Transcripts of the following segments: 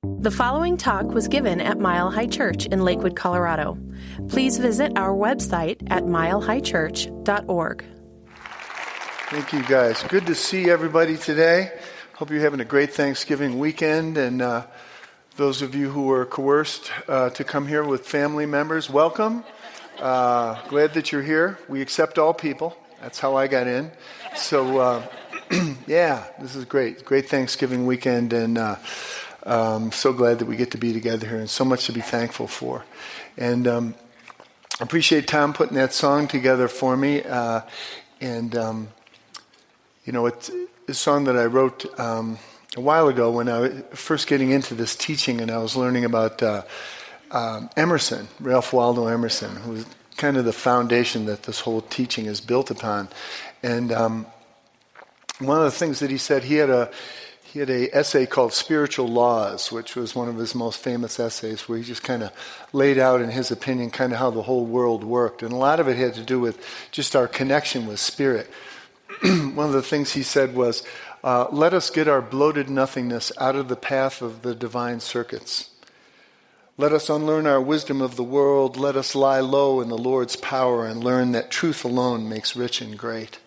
The following talk was given at Mile High Church in Lakewood, Colorado. Please visit our website at milehighchurch.org. Thank you, guys. Good to see everybody today. Hope you're having a great Thanksgiving weekend. And those of you who were coerced to come here with family members, welcome. Glad that you're here. We accept all people. That's how I got in. So, yeah, this is great. Great Thanksgiving weekend. And I'm so glad that we get to be together here and so much to be thankful for. And I appreciate Tom putting that song together for me. It's a song that I wrote a while ago when I was first getting into this teaching, and I was learning about Emerson, Ralph Waldo Emerson, who was kind of the foundation that this whole teaching is built upon. And one of the things that he said, he had a essay called Spiritual Laws, which was one of his most famous essays, where he just kind of laid out, in his opinion, kind of how the whole world worked. And a lot of it had to do with just our connection with spirit. One of the things he said was, let us get our bloated nothingness out of the path of the divine circuits. Let us unlearn our wisdom of the world. Let us lie low in the Lord's power and learn that truth alone makes rich and great.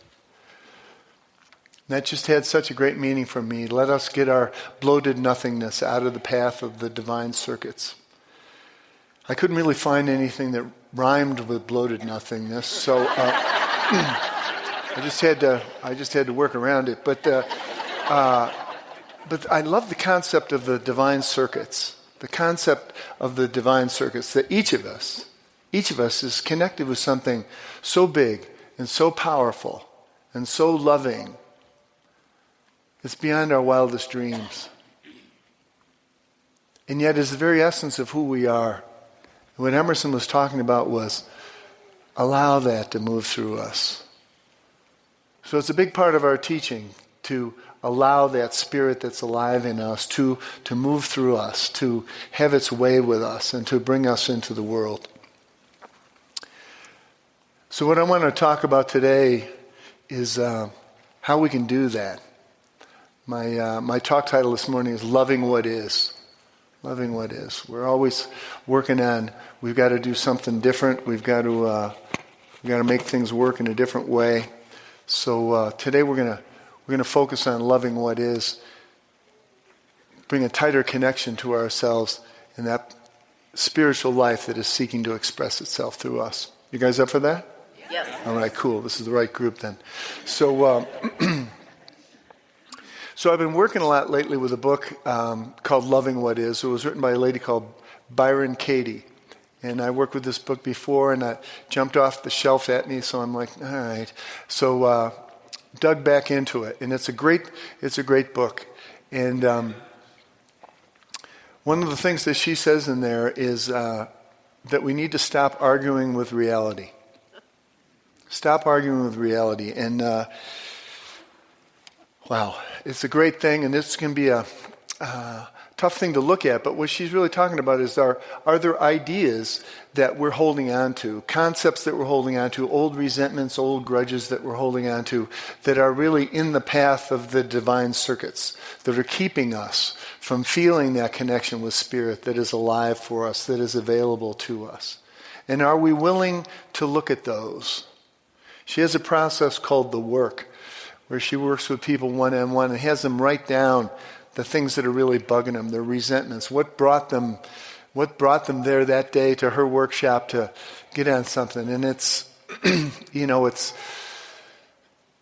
That just had such a great meaning for me. Let us get our bloated nothingness out of the path of the divine circuits. I couldn't really find anything that rhymed with bloated nothingness, so I just had to work around it. But I love the concept of the divine circuits. The concept of the divine circuits, that each of us is connected with something so big and so powerful and so loving. It's beyond our wildest dreams. And yet is the very essence of who we are. What Emerson was talking about was, allow that to move through us. So it's a big part of our teaching to allow that spirit that's alive in us to move through us, to have its way with us, and to bring us into the world. So what I want to talk about today is how we can do that. My talk title this morning is Loving What Is. Loving what is. We're always working on, we've got to do something different. We've got to make things work in a different way. So today we're gonna focus on loving what is, bring a tighter connection to ourselves in that spiritual life that is seeking to express itself through us. You guys up for that? Yes. All right, cool. This is the right group then. So So I've been working a lot lately with a book called Loving What Is. It was written by a lady called Byron Katie. And I worked with this book before, and it jumped off the shelf at me, so I'm like, all right. So dug back into it, and it's a great book. And one of the things that she says in there is that we need to stop arguing with reality. Stop arguing with reality. And wow, it's a great thing, and this can be a tough thing to look at, but what she's really talking about is are there ideas that we're holding on to, concepts that we're holding on to, old resentments, old grudges that we're holding on to, that are really in the path of the divine circuits, that are keeping us from feeling that connection with spirit that is alive for us, that is available to us. And are we willing to look at those? She has a process called the work, where she works with people one-on-one and has them write down the things that are really bugging them, their resentments, what brought them there that day to her workshop to get on something. And it's, it's,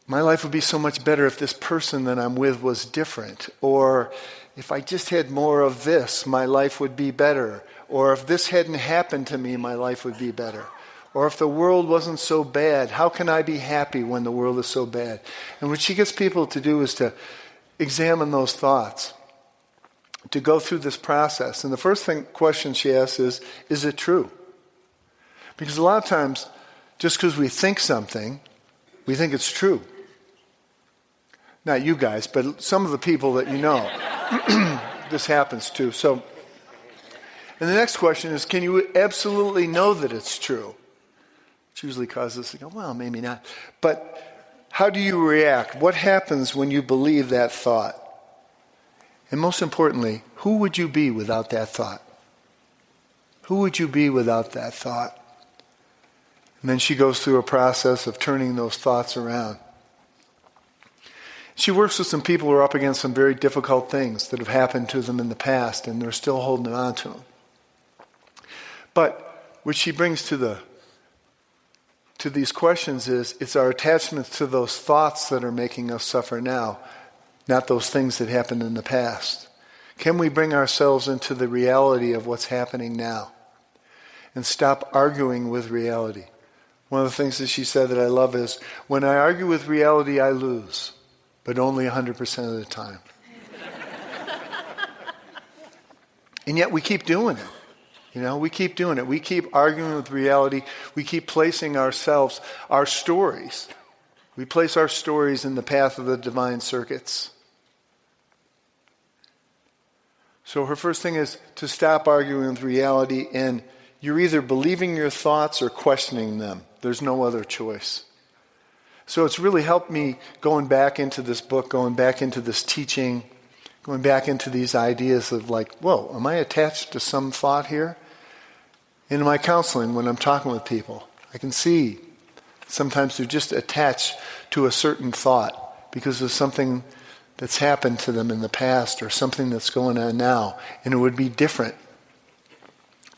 my life would be so much better if this person that I'm with was different. Or if I just had more of this, my life would be better. Or if this hadn't happened to me, my life would be better. Or if the world wasn't so bad, how can I be happy when the world is so bad? And what she gets people to do is to examine those thoughts, to go through this process. And the first question she asks is it true? Because a lot of times, just because we think something, we think it's true. Not you guys, but some of the people that you know, this happens to. So, and the next question is, can you absolutely know that it's true? Which usually causes us to go, well, maybe not. But how do you react? What happens when you believe that thought? And most importantly, who would you be without that thought? Who would you be without that thought? And then she goes through a process of turning those thoughts around. She works with some people who are up against some very difficult things that have happened to them in the past, and they're still holding on to them. But what she brings to these questions is, it's our attachment to those thoughts that are making us suffer now, not those things that happened in the past. Can we bring ourselves into the reality of what's happening now and stop arguing with reality? One of the things that she said that I love is, when I argue with reality, I lose, but only 100% of the time. And yet we keep doing it. We keep doing it. We keep arguing with reality. We keep placing ourselves, our stories. We place our stories in the path of the divine circuits. So her first thing is to stop arguing with reality, and you're either believing your thoughts or questioning them. There's no other choice. So it's really helped me going back into this book, going back into this teaching, going back into these ideas of like, whoa, am I attached to some thought here? In my counseling, when I'm talking with people, I can see sometimes they're just attached to a certain thought because of something that's happened to them in the past or something that's going on now, and it would be different.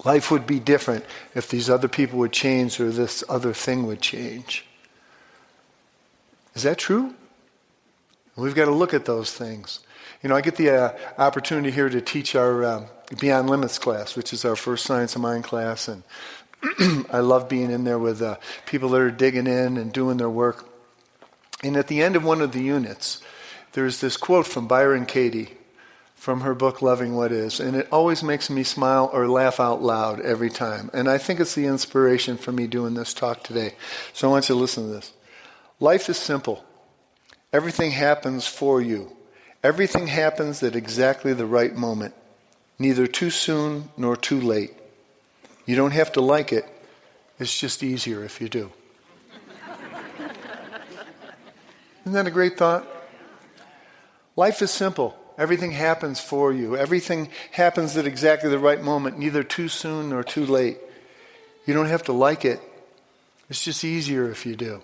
Life would be different if these other people would change or this other thing would change. Is that true? We've got to look at those things. I get the opportunity here to teach our Beyond Limits class, which is our first Science of Mind class, and I love being in there with people that are digging in and doing their work. And at the end of one of the units, there's this quote from Byron Katie from her book, Loving What Is, and it always makes me smile or laugh out loud every time. And I think it's the inspiration for me doing this talk today. So I want you to listen to this. Life is simple. Everything happens for you. Everything happens at exactly the right moment, neither too soon nor too late. You don't have to like it. It's just easier if you do. Isn't that a great thought? Life is simple. Everything happens for you. Everything happens at exactly the right moment, neither too soon nor too late. You don't have to like it. It's just easier if you do.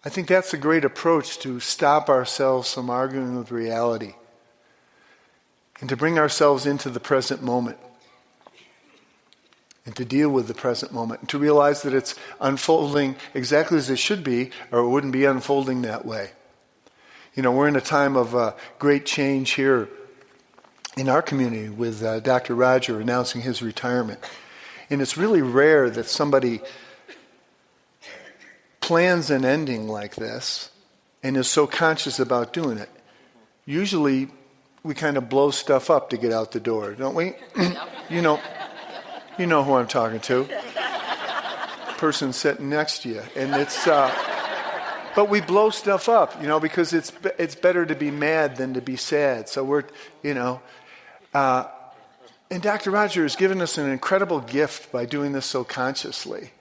I think that's a great approach to stop ourselves from arguing with reality and to bring ourselves into the present moment and to deal with the present moment and to realize that it's unfolding exactly as it should be, or it wouldn't be unfolding that way. We're in a time of great change here in our community with Dr. Roger announcing his retirement. And it's really rare that somebody plans an ending like this and is so conscious about doing it. Usually we kind of blow stuff up to get out the door, don't we? You know who I'm talking to. The person sitting next to you. And it's but we blow stuff up, because it's better to be mad than to be sad. So we're, and Dr. Roger has given us an incredible gift by doing this so consciously.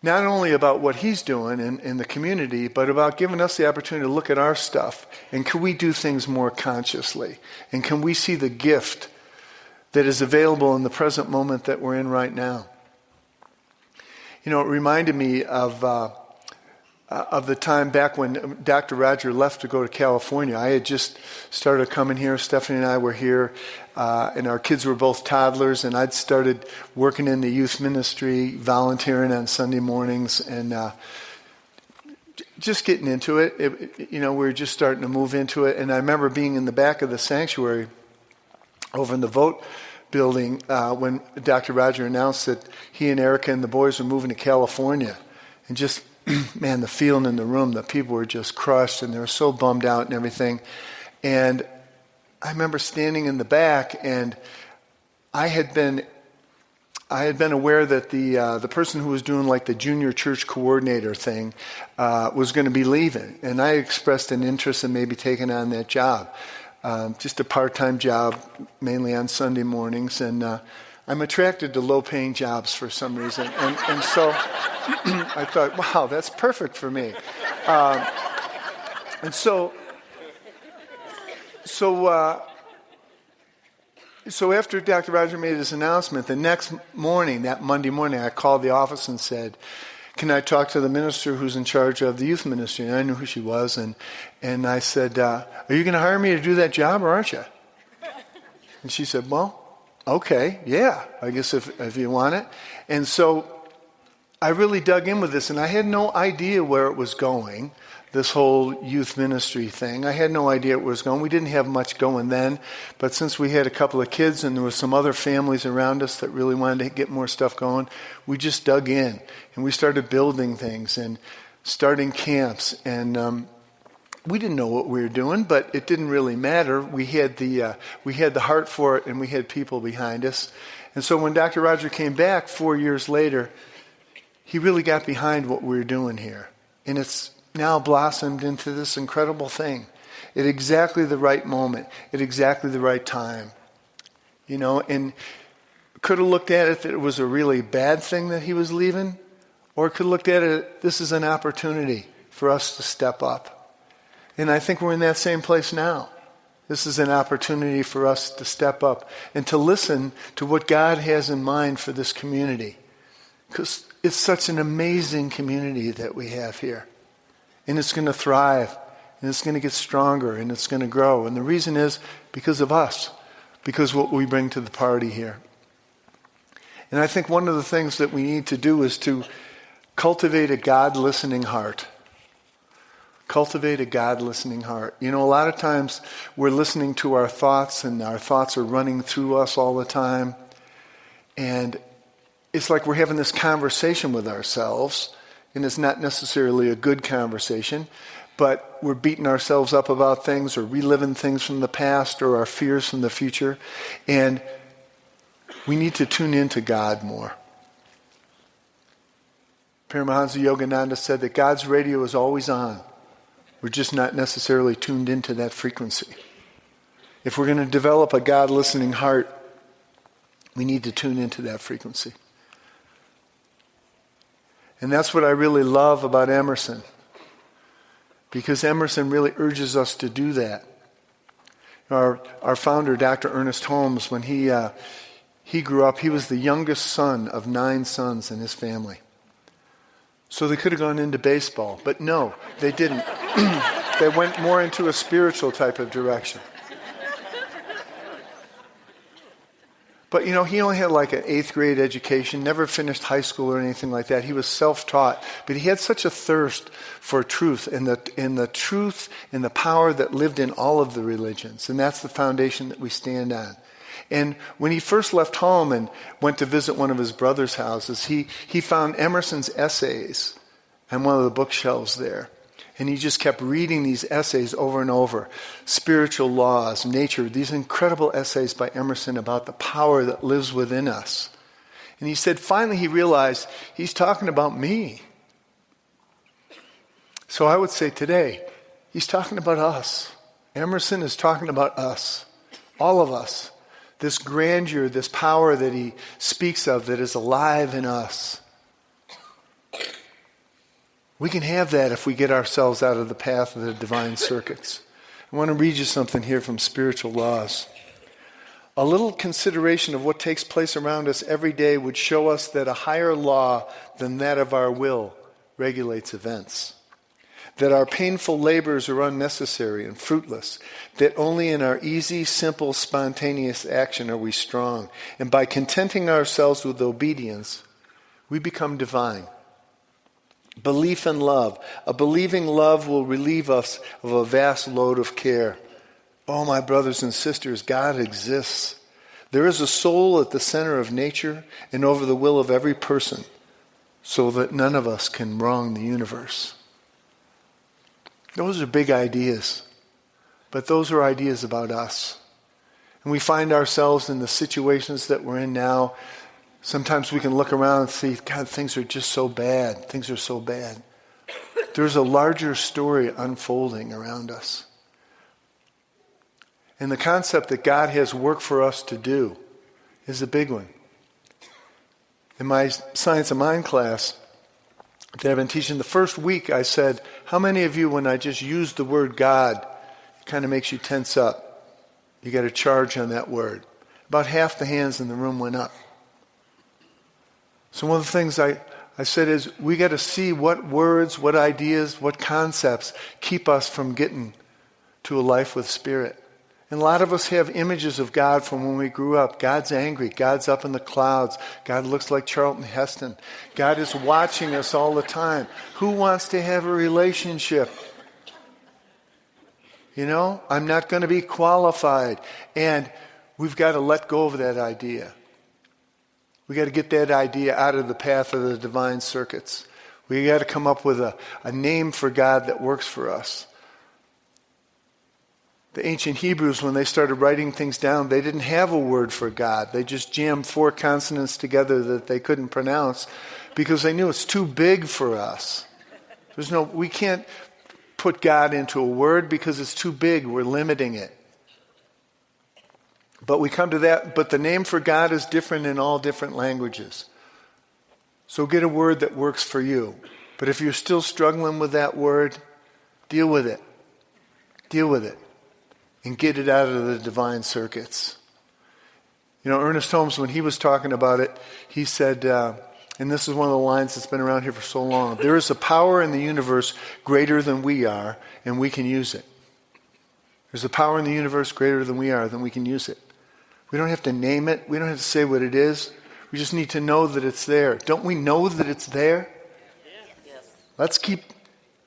Not only about what he's doing in the community, but about giving us the opportunity to look at our stuff. And can we do things more consciously? And can we see the gift that is available in the present moment that we're in right now? It reminded me of the time back when Dr. Roger left to go to California. I had just started coming here. Stephanie and I were here, and our kids were both toddlers, and I'd started working in the youth ministry, volunteering on Sunday mornings, and just getting into it. We were just starting to move into it, and I remember being in the back of the sanctuary over in the Vote building when Dr. Roger announced that he and Erica and the boys were moving to California, and just man, the feeling in the room, the people were just crushed and they were so bummed out and everything. And I remember standing in the back, and I had been aware that the person who was doing like the junior church coordinator thing was going to be leaving. And I expressed an interest in maybe taking on that job. Just a part-time job, mainly on Sunday mornings. And I'm attracted to low-paying jobs for some reason. And so I thought, wow, that's perfect for me. And so So after Dr. Roger made his announcement, the next morning, that Monday morning, I called the office and said, can I talk to the minister who's in charge of the youth ministry? And I knew who she was. And I said, are you going to hire me to do that job or aren't you? And she said, well, okay, yeah, I guess if you want it. And so I really dug in with this, and I had no idea where it was going, this whole youth ministry thing. I had no idea where it was going. We didn't have much going then, but since we had a couple of kids and there were some other families around us that really wanted to get more stuff going, we just dug in, and we started building things and starting camps. And we didn't know what we were doing, but it didn't really matter. We had the heart for it, and we had people behind us. And so when Dr. Roger came back 4 years later, he really got behind what we were doing here. And it's now blossomed into this incredible thing at exactly the right moment, at exactly the right time. You know, and could have looked at it that it was a really bad thing that he was leaving, or could have looked at it, this is an opportunity for us to step up. And I think we're in that same place now. This is an opportunity for us to step up and to listen to what God has in mind for this community. Because it's such an amazing community that we have here. And it's going to thrive, and it's going to get stronger, and it's going to grow. And the reason is because of us, because what we bring to the party here. And I think one of the things that we need to do is to cultivate a God-listening heart. Cultivate a God-listening heart. You know, a lot of times we're listening to our thoughts, and our thoughts are running through us all the time. And it's like we're having this conversation with ourselves, and it's not necessarily a good conversation, but we're beating ourselves up about things or reliving things from the past or our fears from the future. And we need to tune into God more. Paramahansa Yogananda said that God's radio is always on. We're just not necessarily tuned into that frequency. If we're going to develop a God-listening heart, we need to tune into that frequency. And that's what I really love about Emerson, because Emerson really urges us to do that. Our founder, Dr. Ernest Holmes, when he grew up, he was the youngest son of 9 sons in his family. So they could have gone into baseball, but no, they didn't. They went more into a spiritual type of direction. But, you know, he only had like an 8th grade education, never finished high school or anything like that. He was self-taught. But he had such a thirst for truth and the truth and the power that lived in all of the religions. And that's the foundation that we stand on. And when he first left home and went to visit one of his brother's houses, he found Emerson's essays on one of the bookshelves there. And he just kept reading these essays over and over. Spiritual laws, nature, these incredible essays by Emerson about the power that lives within us. And he said, finally he realized he's talking about me. So I would say today, he's talking about us. Emerson is talking about us, all of us. This grandeur, this power that he speaks of that is alive in us. We can have that if we get ourselves out of the path of the divine circuits. I want to read you something here from Spiritual Laws. A little consideration of what takes place around us every day would show us that a higher law than that of our will regulates events. That our painful labors are unnecessary and fruitless. That only in our easy, simple, spontaneous action are we strong. And by contenting ourselves with obedience, we become divine. Belief and love. A believing love will relieve us of a vast load of care. Oh, my brothers and sisters, God exists. There is a soul at the center of nature and over the will of every person, so that none of us can wrong the universe. Those are big ideas, but those are ideas about us. And we find ourselves in the situations that we're in now. Sometimes we can look around and see, God, things are just so bad. Things are so bad. There's a larger story unfolding around us. And the concept that God has work for us to do is a big one. In my Science of Mind class that I've been teaching, the first week I said, how many of you, when I just used the word God, it kind of makes you tense up? You got to charge on that word. About half the hands in the room went up. So one of the things I said is we got to see what words, what ideas, what concepts keep us from getting to a life with Spirit. And a lot of us have images of God from when we grew up. God's angry. God's up in the clouds. God looks like Charlton Heston. God is watching us all the time. Who wants to have a relationship? I'm not going to be qualified. And we've got to let go of that idea. We got to get that idea out of the path of the divine circuits. We got to come up with a name for God that works for us. The ancient Hebrews, when they started writing things down, they didn't have a word for God. They just jammed 4 consonants together that they couldn't pronounce because they knew it's too big for us. We can't put God into a word because it's too big. We're limiting it. But we come to that, but the name for God is different in all different languages. So get a word that works for you. But if you're still struggling with that word, deal with it. Deal with it. And get it out of the divine circuits. Ernest Holmes, when he was talking about it, he said, and this is one of the lines that's been around here for so long, there is a power in the universe greater than we are, and we can use it. There's a power in the universe greater than we are, then we can use it. We don't have to name it. We don't have to say what it is. We just need to know that it's there. Don't we know that it's there? Yes. Let's keep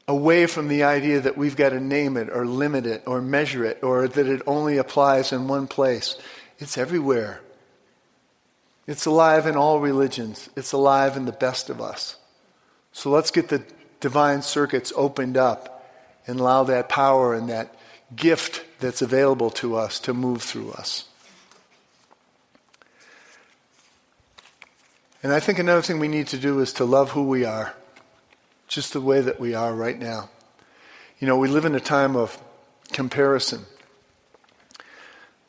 away from the idea that we've got to name it or limit it or measure it or that it only applies in one place. It's everywhere. It's alive in all religions. It's alive in the best of us. So let's get the divine circuits opened up and allow that power and that gift that's available to us to move through us. And I think another thing we need to do is to love who we are. Just the way that we are right now. We live in a time of comparison.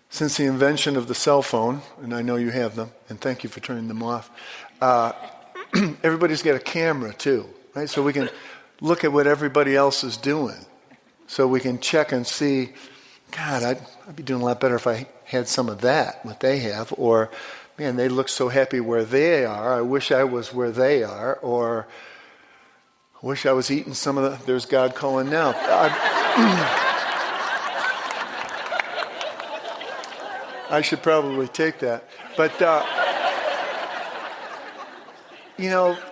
Since the invention of the cell phone, and I know you have them, and thank you for turning them off, everybody's got a camera too, right? So we can look at what everybody else is doing. So we can check and see, God, I'd be doing a lot better if I had some of that, what they have, or, man, they look so happy where they are, I wish I was where they are, or I wish I was eating some of the... There's God calling now. I should probably take that. But,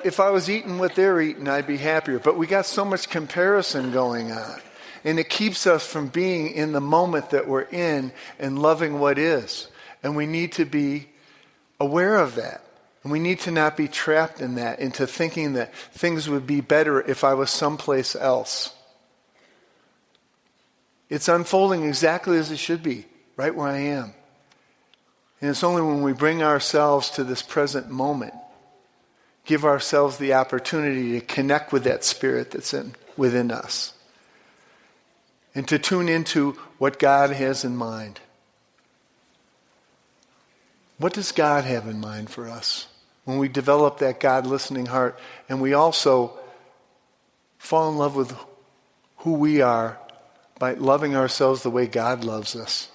if I was eating what they're eating, I'd be happier. But we got so much comparison going on. And it keeps us from being in the moment that we're in and loving what is. And we need to be aware of that. And we need to not be trapped in that, into thinking that things would be better if I was someplace else. It's unfolding exactly as it should be, right where I am. And it's only when we bring ourselves to this present moment, give ourselves the opportunity to connect with that spirit that's within us, and to tune into what God has in mind. What does God have in mind for us? When we develop that God-listening heart, and we also fall in love with who we are by loving ourselves the way God loves us.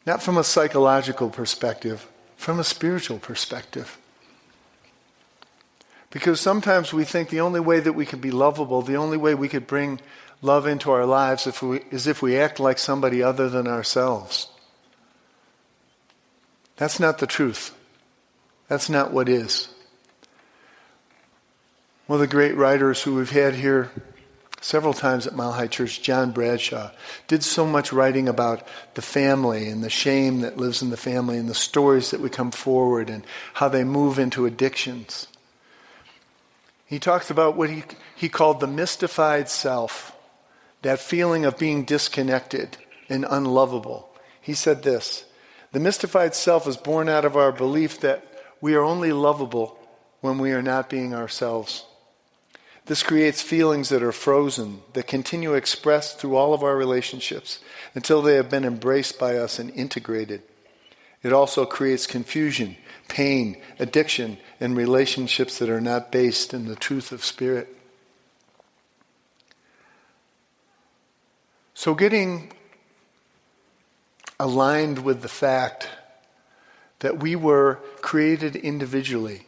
Not from a psychological perspective, from a spiritual perspective. Because sometimes we think the only way that we can be lovable, the only way we could bring love into our lives is if we act like somebody other than ourselves. That's not the truth. That's not what is. One of the great writers who we've had here several times at Mile High Church, John Bradshaw, did so much writing about the family and the shame that lives in the family and the stories that we come forward and how they move into addictions. He talks about what he called the mystified self, that feeling of being disconnected and unlovable. He said this: the mystified self is born out of our belief that we are only lovable when we are not being ourselves. This creates feelings that are frozen, that continue expressed through all of our relationships until they have been embraced by us and integrated. It also creates confusion, pain, addiction, and relationships that are not based in the truth of spirit. So getting aligned with the fact that we were created individually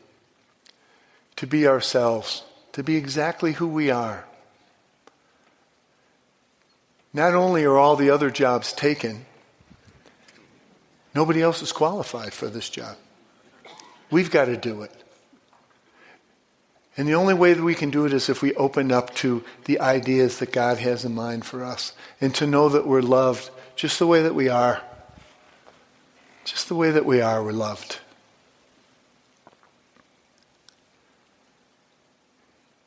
to be ourselves, to be exactly who we are. Not only are all the other jobs taken, nobody else is qualified for this job. We've got to do it. And the only way that we can do it is if we open up to the ideas that God has in mind for us, and to know that we're loved just the way that we are. Just the way that we are, we're loved.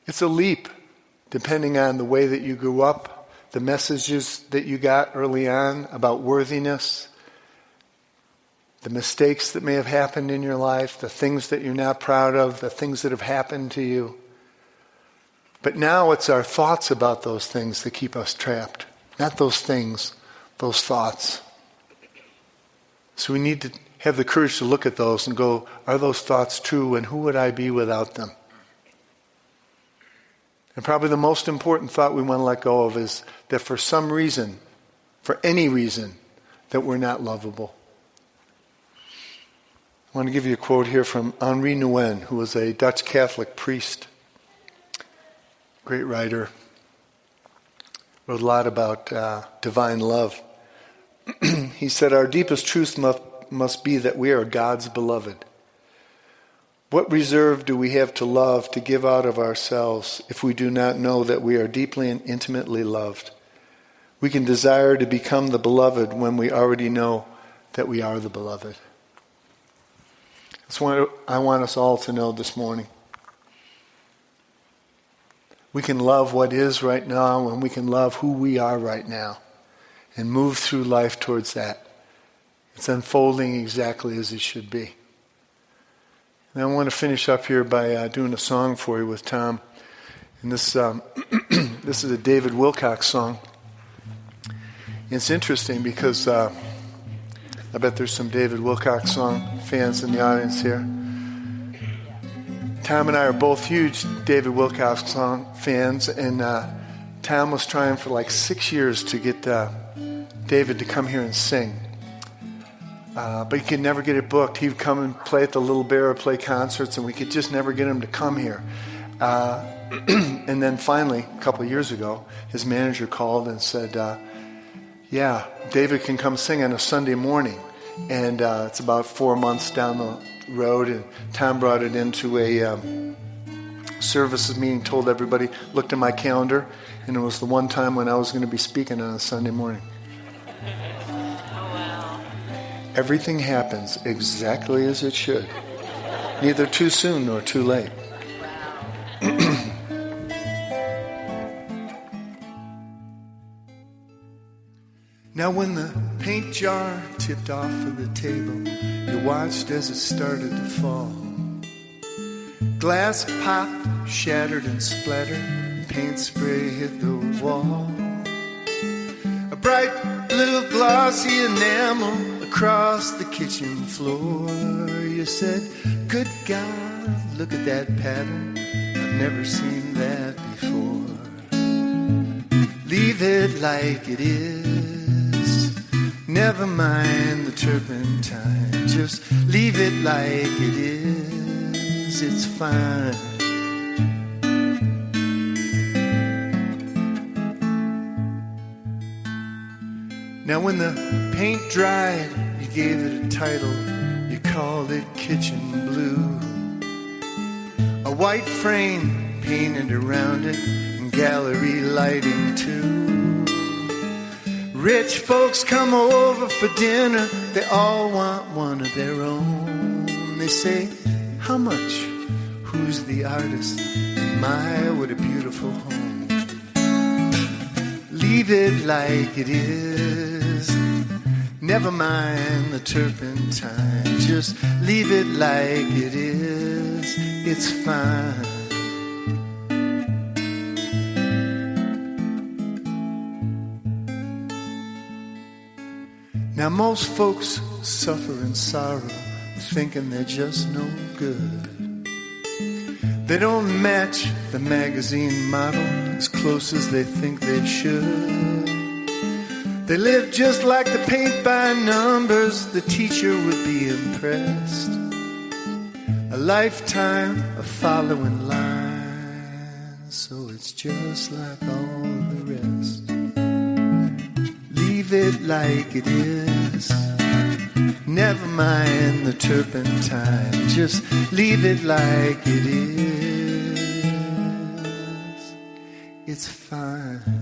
It's a leap, depending on the way that you grew up, the messages that you got early on about worthiness, the mistakes that may have happened in your life, the things that you're not proud of, the things that have happened to you. But now it's our thoughts about those things that keep us trapped. Not those things, those thoughts. So we need to have the courage to look at those and go, are those thoughts true, and who would I be without them? And probably the most important thought we want to let go of is that for some reason, for any reason, that we're not lovable. I want to give you a quote here from Henri Nouwen, who was a Dutch Catholic priest. Great writer. Wrote a lot about divine love. He said, our deepest truth must be that we are God's beloved. What reserve do we have to love, to give out of ourselves, if we do not know that we are deeply and intimately loved? We can desire to become the beloved when we already know that we are the beloved. That's what I want us all to know this morning. We can love what is right now, and we can love who we are right now, and move through life towards that. It's unfolding exactly as it should be. And I want to finish up here by doing a song for you with Tom. And this this is a David Wilcox song. It's interesting because I bet there's some David Wilcox song fans in the audience here. Tom and I are both huge David Wilcox song fans, and Tom was trying for like 6 years to get David to come here and sing. But he could never get it booked. He would come and play at the Little Bear or play concerts, and we could just never get him to come here. And then finally, a couple of years ago, his manager called and said, yeah, David can come sing on a Sunday morning. And it's about 4 months down the road, and Tom brought it into a services meeting, told everybody, looked at my calendar, and it was the one time when I was going to be speaking on a Sunday morning. Everything happens exactly as it should. Neither too soon nor too late. Now when the paint jar tipped off of the table, you watched as it started to fall. Glass popped, shattered and splattered, paint spray hit the wall. A bright blue glossy enamel across the kitchen floor. You said, good God, look at that pattern. I've never seen that before. Leave it like it is. Never mind the turpentine. Just leave it like it is. It's fine. Now when the paint dried, you gave it a title. You called it Kitchen Blue. A white frame painted around it, and gallery lighting too. Rich folks come over for dinner. They all want one of their own. They say, how much? Who's the artist? My, what a beautiful home. Leave it like it is. Never mind the turpentine. Just leave it like it is. It's fine. Now most folks suffer in sorrow, thinking they're just no good. They don't match the magazine model as close as they think they should. They live just like the paint by numbers, the teacher would be impressed. A lifetime of following lines, so it's just like all the rest. Leave it like it is, never mind the turpentine, just leave it like it is. It's fine.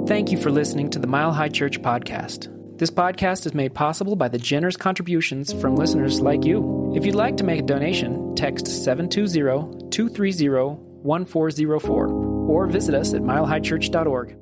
Thank you for listening to the Mile High Church podcast. This podcast is made possible by the generous contributions from listeners like you. If you'd like to make a donation, text 720-230-1404 or visit us at milehighchurch.org.